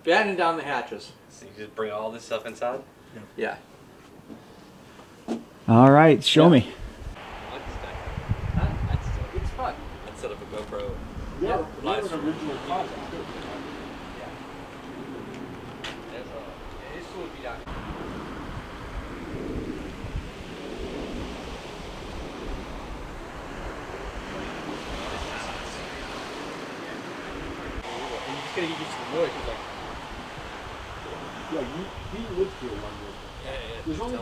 batten down the hatches. So you just bring all this stuff inside? Yeah. All right, show me. I like this guy. It's fun. I'd set up a GoPro. Yeah, live an stream. original project. Yeah. This will be done. You just gotta get used to the noise. Like, yeah, he lived here one year. Yeah. There's only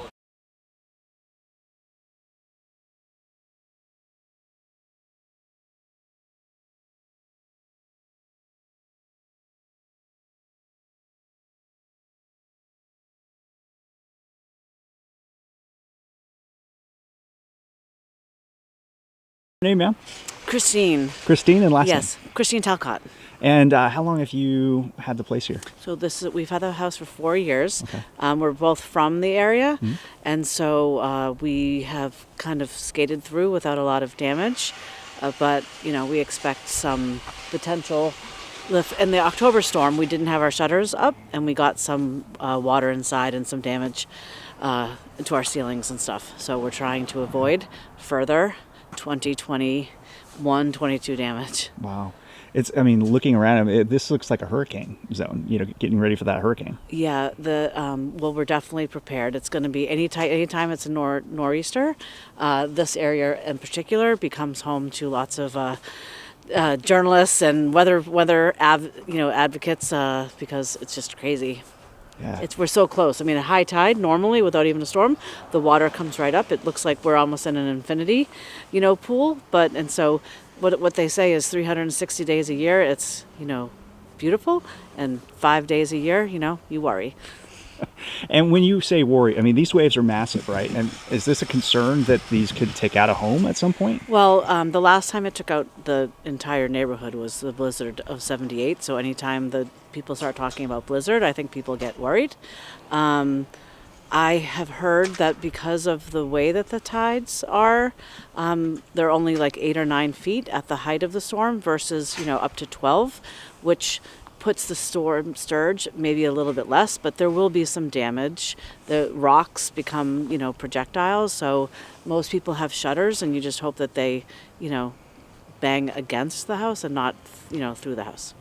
Name, ma'am? Christine. Christine, and last Yes, Christine Talcott. name. And how long have you had the place here? So we've had the house for 4 years. Okay. We're both from the area, and so we have kind of skated through without a lot of damage. But we expect some potential lift. In the October storm, we didn't have our shutters up, and we got some water inside and some damage to our ceilings and stuff. So we're trying to avoid further 2021, 22 damage. Wow. Looking around, this looks like a hurricane zone, getting ready for that hurricane. Yeah, we're definitely prepared. It's going to be anytime it's a nor'easter. This area in particular becomes home to lots of journalists and weather advocates because it's just crazy. Yeah. We're so close. At high tide, normally without even a storm, the water comes right up. It looks like we're almost in an infinity, pool. And so what they say is 360 days a year, it's, beautiful. And 5 days a year, you worry. And when you say worry, these waves are massive, right? And is this a concern that these could take out a home at some point? Well, the last time it took out the entire neighborhood was the blizzard of '78. So anytime the people start talking about blizzard, I think people get worried. I have heard that because of the way that the tides are, they're only like 8 or 9 feet at the height of the storm versus, up to 12, which puts the storm surge maybe a little bit less, but there will be some damage. The rocks become, projectiles, so most people have shutters, and you just hope that they, bang against the house and not, through the house.